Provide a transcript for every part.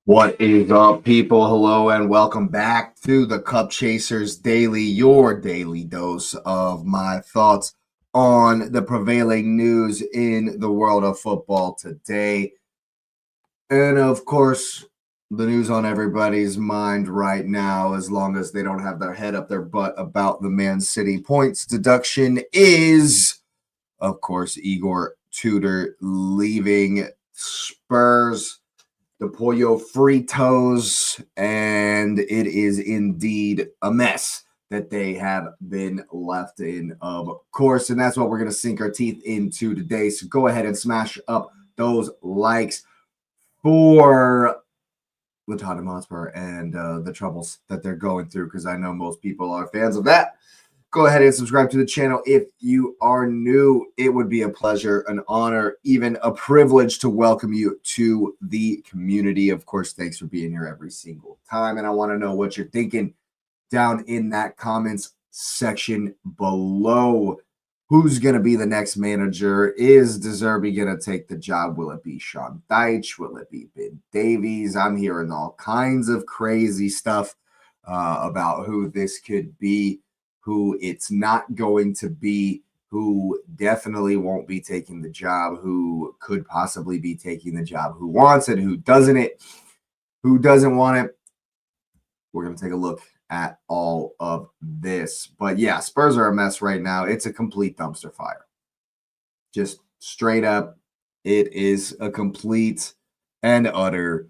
What is up, people? Hello, and welcome back to the Cup Chasers Daily, your daily dose of my thoughts on the prevailing news in the world of football today. And of course, the news on everybody's mind right now, as long as they don't have their head up their butt about the Man City points deduction, is, of course, Igor Tudor leaving Spurs. The Pollo Fritos, and it is indeed a mess that they have been left in, of course, and that's what we're going to sink our teeth into today. So go ahead and smash up those likes for the Tottenham Hotspur and the troubles that they're going through, because I know most people are fans of that. Go ahead and subscribe to the channel if you are new. It would be a pleasure, an honor, even a privilege to welcome you to the community. Of course, thanks for being here every single time. And I want to know what you're thinking down in that comments section below. Who's going to be the next manager? Is De Zerbi going to take the job? Will it be Sean Dyche? Will it be Ben Davies? I'm hearing all kinds of crazy stuff about who this could be, who it's not going to be, who definitely won't be taking the job, who could possibly be taking the job, who wants it, who doesn't want it. We're going to take a look at all of this. But yeah, Spurs are a mess right now. It's a complete dumpster fire. Just straight up, it is a complete and utter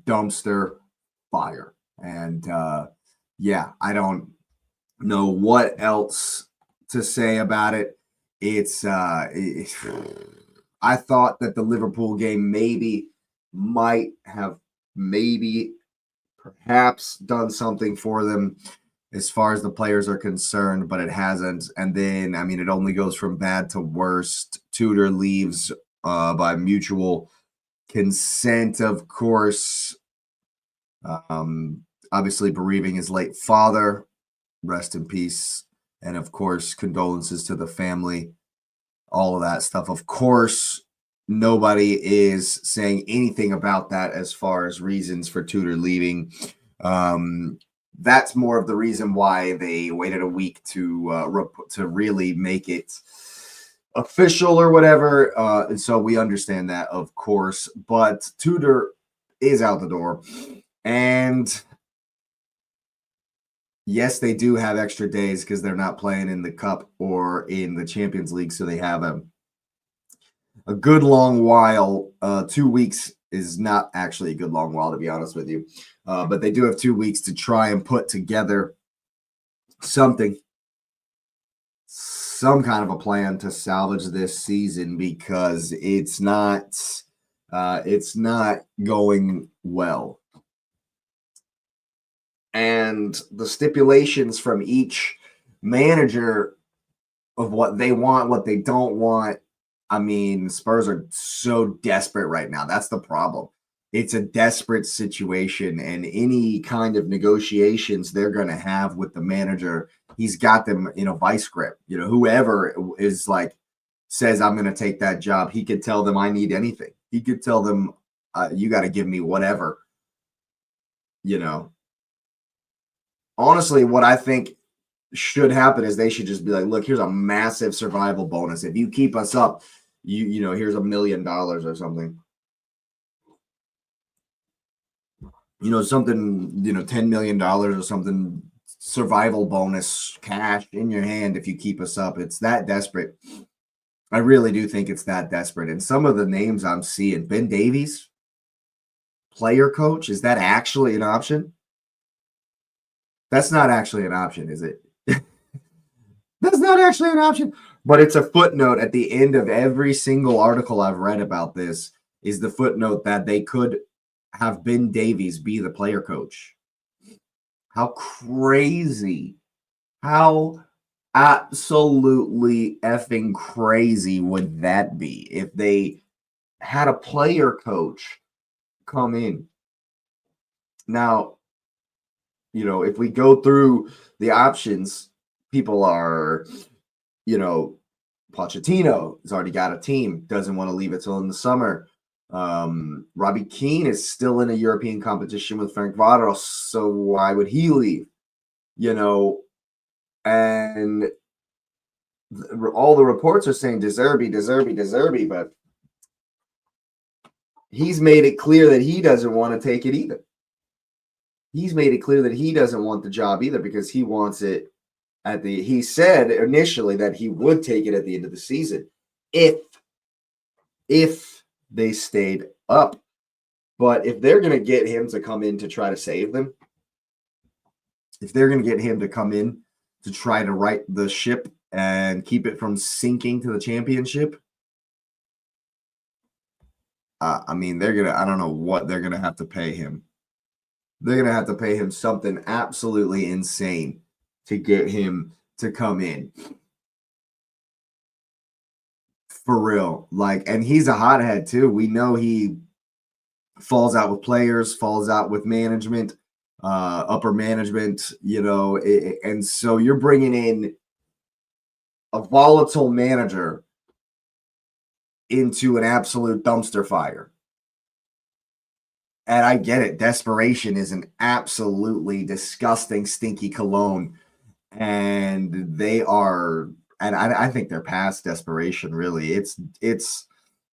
dumpster fire. And yeah, I don't know what else to say about it. I thought that the Liverpool game perhaps done something for them as far as the players are concerned, but it hasn't. And then, I mean, it only goes from bad to worst. Tudor leaves by mutual consent, of course. Obviously bereaving his late father. Rest in peace. And of course, condolences to the family, all of that stuff. Of course, nobody is saying anything about that as far as reasons for Tudor leaving. That's more of the reason why they waited a week to really make it official or whatever. And so we understand that, of course. But Tudor is out the door. And yes, they do have extra days because they're not playing in the Cup or in the Champions League, so they have a good long while. 2 weeks is not actually a good long while, to be honest with you. But they do have 2 weeks to try and put together some kind of a plan to salvage this season, because it's not going well. And the stipulations from each manager of what they want, what they don't want. I mean, Spurs are so desperate right now. That's the problem. It's a desperate situation, and any kind of negotiations they're going to have with the manager, he's got them in a vice grip. You know, whoever is like says, I'm going to take that job, he could tell them I need anything. He could tell them, you got to give me whatever, you know. Honestly, what I think should happen is they should just be like, look, here's a massive survival bonus. If you keep us up, you know, here's $1 million or something. You know, something, you know, $10 million or something, survival bonus cash in your hand if you keep us up. It's that desperate. I really do think it's that desperate. And some of the names I'm seeing, Ben Davies, player coach, is that actually an option? That's not actually an option, is it? That's not actually an option. But it's a footnote at the end of every single article I've read about this, is the footnote that they could have Ben Davies be the player coach. How crazy. How absolutely effing crazy would that be if they had a player coach come in? Now, you know, if we go through the options, people are, you know, Pochettino has already got a team, doesn't want to leave it till in the summer. Robbie Keane is still in a European competition with Frank Varos, so why would he leave? And all the reports are saying De Zerbi, but he's made it clear that he doesn't want to take it either. He's made it clear that he doesn't want the job either because he wants it he said initially that he would take it at the end of the season if they stayed up. But if they're going to get him to come in to try to save them, if they're going to get him to come in to try to right the ship and keep it from sinking to the championship, I mean, I don't know what they're going to have to pay him. They're going to have to pay him something absolutely insane to get him to come in. For real. And he's a hothead too. We know he falls out with players, falls out with management, upper management, and so you're bringing in a volatile manager into an absolute dumpster fire. And I get it. Desperation is an absolutely disgusting, stinky cologne. And they are, and I think they're past desperation, really. It's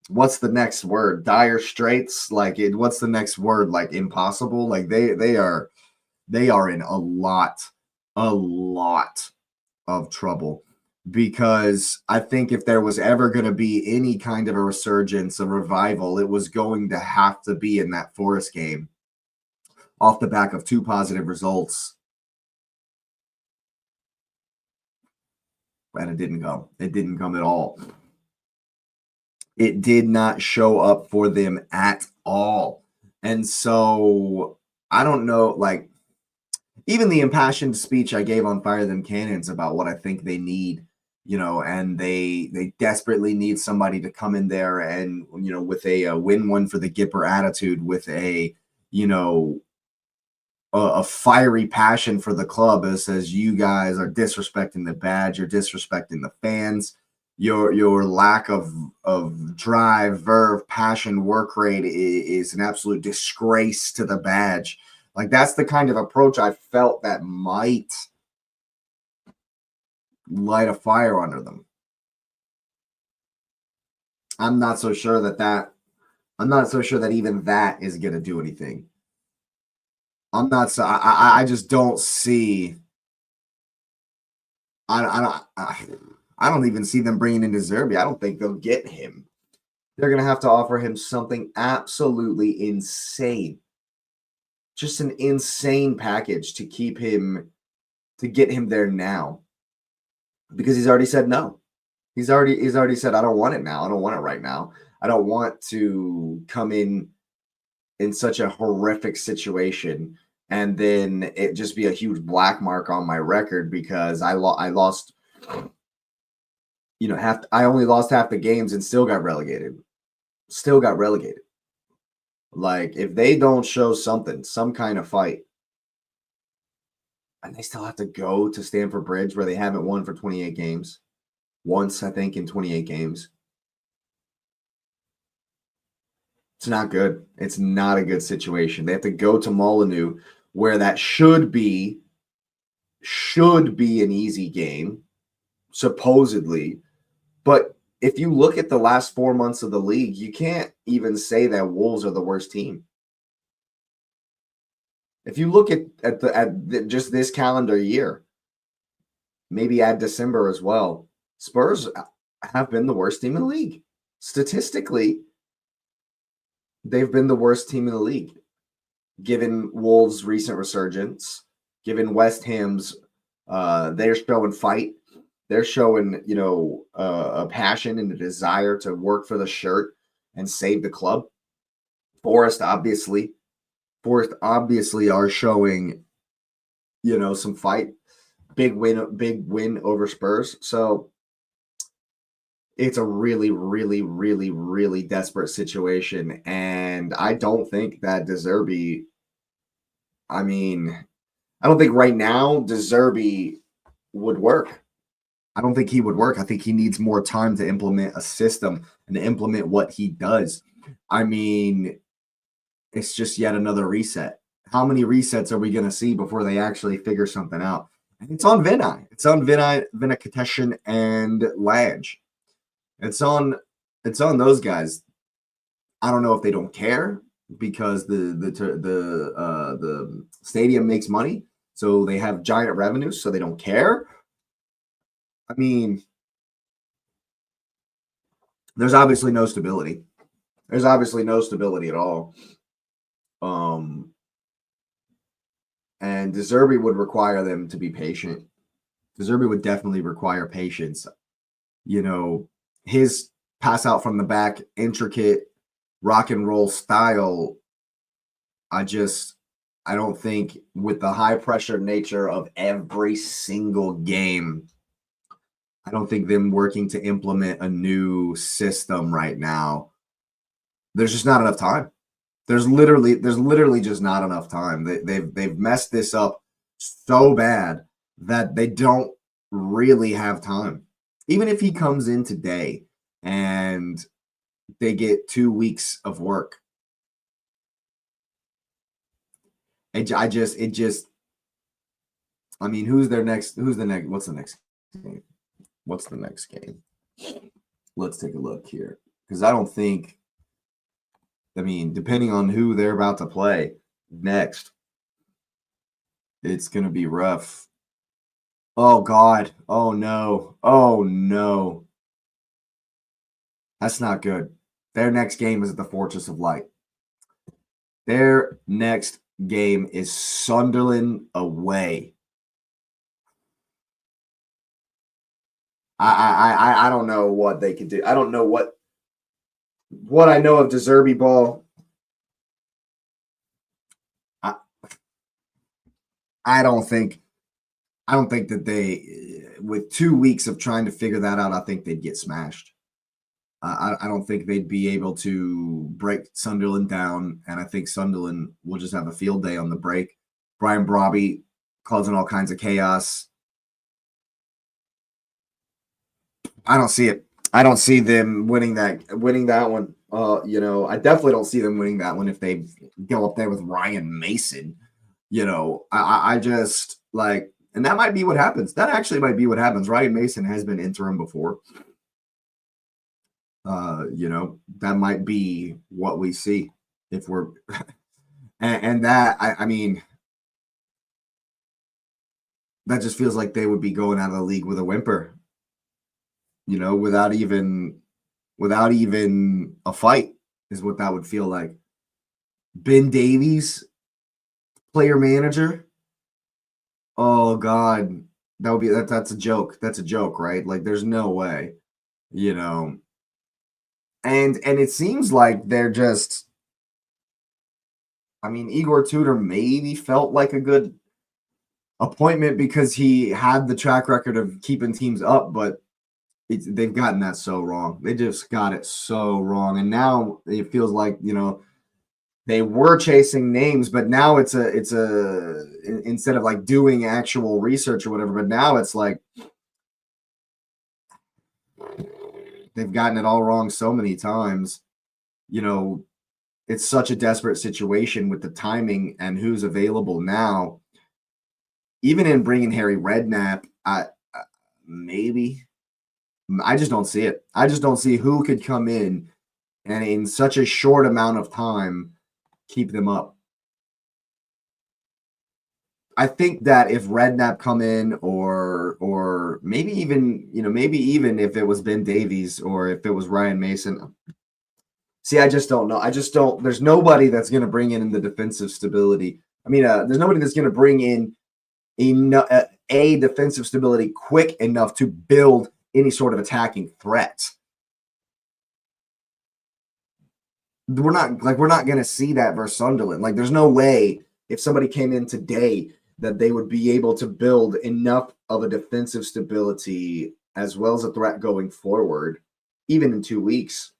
what's the next word? Dire straits? What's the next word? Impossible? They are in a lot of trouble. Because I think if there was ever going to be any kind of a resurgence, a revival, it was going to have to be in that Forest game off the back of 2 positive results. And it didn't come. It didn't come at all. It did not show up for them at all. And so I don't know, even the impassioned speech I gave on Fire Them Cannons about what I think they need, and they desperately need somebody to come in there and, with a win one for the Gipper attitude, with a fiery passion for the club that says you guys are disrespecting the badge, you're disrespecting the fans, your lack of drive, verve, passion, work rate is an absolute disgrace to the badge. That's the kind of approach I felt that might light a fire under them. I'm not so sure that even that is going to do anything. I just don't see. I don't even see them bringing in De Zerbi. I don't think they'll get him. They're going to have to offer him something absolutely insane. Just an insane package to get him there now. Because he's already said no. He's already said, I don't want it now. I don't want it right now. I don't want to come in such a horrific situation and then it just be a huge black mark on my record because I lost, I only lost half the games and still got relegated. If they don't show some kind of fight, and they still have to go to Stamford Bridge where they haven't won for 28 games. Once, I think, in 28 games. It's not good. It's not a good situation. They have to go to Molineux where that should be an easy game, supposedly. But if you look at the last 4 months of the league, you can't even say that Wolves are the worst team. If you look at just this calendar year, maybe add December as well, Spurs have been the worst team in the league. Statistically, they've been the worst team in the league, given Wolves' recent resurgence, given West Ham's, they're showing fight. They're showing, a passion and a desire to work for the shirt and save the club. Forest obviously are showing, some fight. Big win over Spurs. So it's a really, really, really, really desperate situation. And I don't think that De Zerbi, I don't think right now De Zerbi would work. I don't think he would work. I think he needs more time to implement a system and to implement what he does. I mean, it's just yet another reset. How many resets are we going to see before they actually figure something out? And it's on Vinai. It's on Vinai, Vinakatesh, and Lange. It's on those guys. I don't know if they don't care because the stadium makes money, so they have giant revenues, so they don't care. I mean, there's obviously no stability. There's obviously no stability at all. And De Zerbi would require them to be patient. De Zerbi would definitely require patience. You know, his pass out from the back, intricate rock and roll style. I don't think with the high pressure nature of every single game, I don't think them working to implement a new system right now. There's just not enough time. There's literally just not enough time. They've messed this up so bad that they don't really have time. Even if he comes in today and they get 2 weeks of work, I mean, who's the next? What's the next game? What's the next game? Let's take a look here. Because I don't think, I mean, depending on who they're about to play next, it's going to be rough. Oh, God. Oh, no. Oh, no. That's not good. Their next game is at the Fortress of Light. Their next game is Sunderland away. I don't know what they could do. I don't know what I know of De Zerbi ball. I don't think that they, with 2 weeks of trying to figure that out, I think they'd get smashed. I don't think they'd be able to break Sunderland down, and I think Sunderland will just have a field day on the break. Brian Brobby causing all kinds of chaos. I don't see it. I don't see them winning that one. I definitely don't see them winning that one if they go up there with Ryan Mason. I just like, and that might be what happens. That actually might be what happens. Ryan Mason has been interim before. That might be what we see if we're and that I mean that just feels like they would be going out of the league with a whimper, without even a fight is what that would feel like. Ben Davies, player manager. Oh God, that would be that's a joke. That's a joke, right? Like there's no way, And it seems like they're just, I mean, Igor Tudor maybe felt like a good appointment because he had the track record of keeping teams up, but they've gotten that so wrong. They just got it so wrong. And now it feels like, they were chasing names, but now it's instead of like doing actual research or whatever, but now it's like they've gotten it all wrong so many times. It's such a desperate situation with the timing and who's available now. Even in bringing Harry Redknapp, maybe. I just don't see it. I just don't see who could come in and in such a short amount of time keep them up. I think that if Redknapp come in or maybe even if it was Ben Davies or if it was Ryan Mason. See, I just don't know. There's nobody that's going to bring in the defensive stability. I mean, there's nobody that's going to bring in a defensive stability quick enough to build any sort of attacking threat. We're not going to see that versus Sunderland. Like, there's no way if somebody came in today that they would be able to build enough of a defensive stability as well as a threat going forward, even in 2 weeks.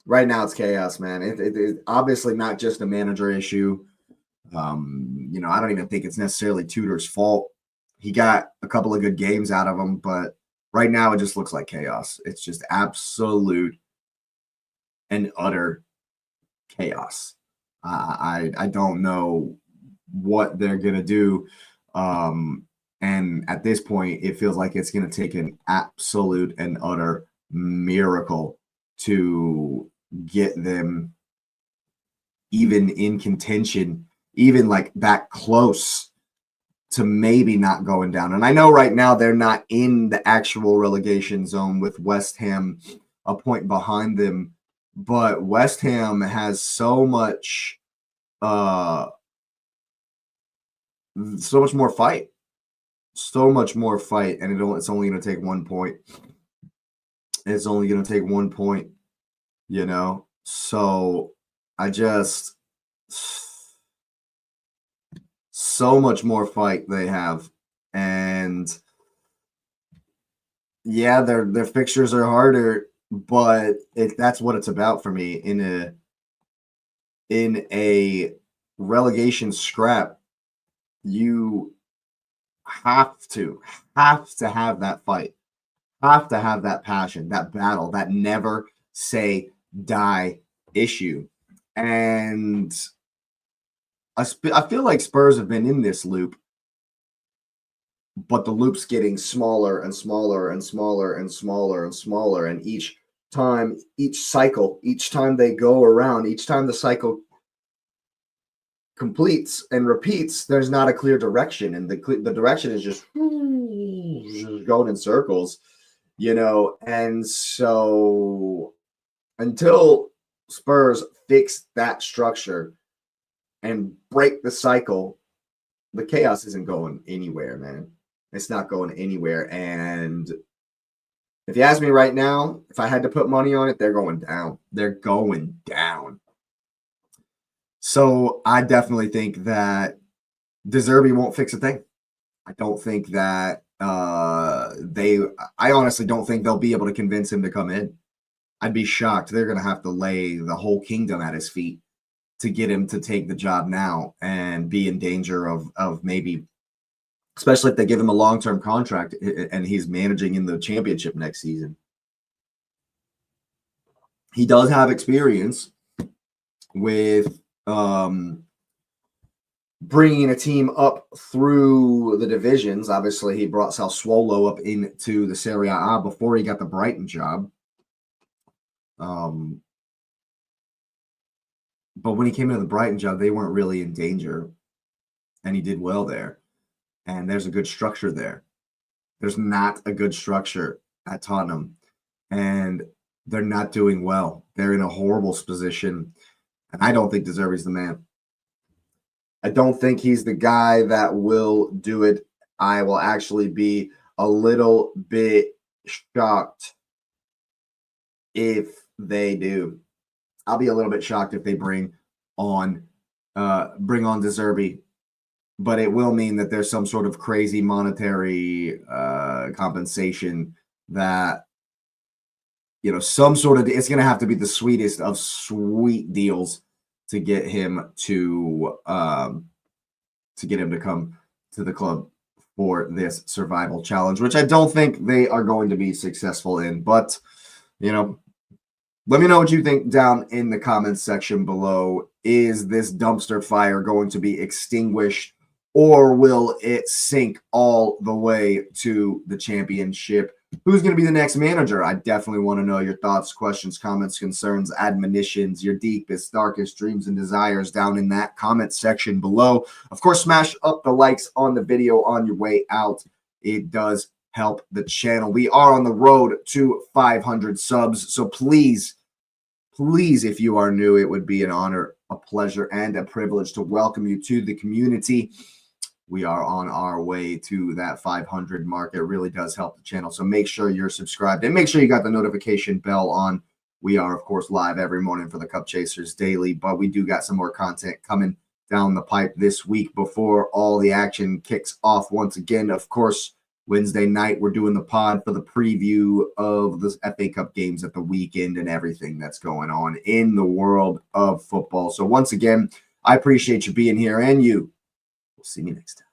Right now, it's chaos, man. It's obviously not just a manager issue. I don't even think it's necessarily Tudor's fault. He got a couple of good games out of him, but right now it just looks like chaos. It's just absolute and utter chaos. I don't know what they're going to do. And at this point, it feels like it's going to take an absolute and utter miracle to get them even in contention, even like that close to maybe not going down. And I know right now they're not in the actual relegation zone with West Ham a point behind them, but West Ham has so much more fight. So much more fight, and it's only going to take 1 point. It's only going to take 1 point, you know? So I just so much more fight they have. And yeah, their fixtures are harder, but that's what it's about for me in a relegation scrap. You have to have that fight, have to have that passion, that battle, that never say die issue. And I feel like Spurs have been in this loop, but the loop's getting smaller and smaller and smaller and smaller and smaller. And each time they go around, each time the cycle completes and repeats, there's not a clear direction. And the direction is just going in circles, you know. And so until Spurs fix that structure and break the cycle, the chaos isn't going anywhere, man. It's not going anywhere. And if you ask me right now, if I had to put money on it, they're going down. They're going down. So I definitely think that De Zerbi won't fix a thing. I don't think that I honestly don't think they'll be able to convince him to come in. I'd be shocked. They're going to have to lay the whole kingdom at his feet to get him to take the job now and be in danger of maybe, especially if they give him a long-term contract and he's managing in the championship next season. He does have experience with bringing a team up through the divisions. Obviously, he brought Sassuolo up into the Serie A before he got the Brighton job. But when he came into the Brighton job, they weren't really in danger, and he did well there. And there's a good structure there. There's not a good structure at Tottenham, and they're not doing well. They're in a horrible position, and I don't think De Zerbi's the man. I don't think he's the guy that will do it. I will actually be a little bit shocked if they do. I'll be a little bit shocked if they bring on De Zerbi, but it will mean that there's some sort of crazy monetary compensation that, you know, some sort of, it's going to have to be the sweetest of sweet deals to get him to come to the club for this survival challenge, which I don't think they are going to be successful in. But, you know, let me know what you think down in the comments section below. Is this dumpster fire going to be extinguished, or will it sink all the way to the championship? Who's going to be the next manager? I definitely want to know your thoughts, questions, comments, concerns, admonitions, your deepest, darkest dreams and desires down in that comment section below. Of course, smash up the likes on the video on your way out. It does help the channel. We are on the road to 500 subs. So please, if you are new, it would be an honor, a pleasure, and a privilege to welcome you to the community. We are on our way to that 500 mark. It really does help the channel. So make sure you're subscribed and make sure you got the notification bell on. We are, of course, live every morning for the Cup Chasers Daily, but we do got some more content coming down the pipe this week before all the action kicks off once again. Of course, Wednesday night, we're doing the pod for the preview of the FA Cup games at the weekend and everything that's going on in the world of football. So once again, I appreciate you being here, and you. We'll see you next time.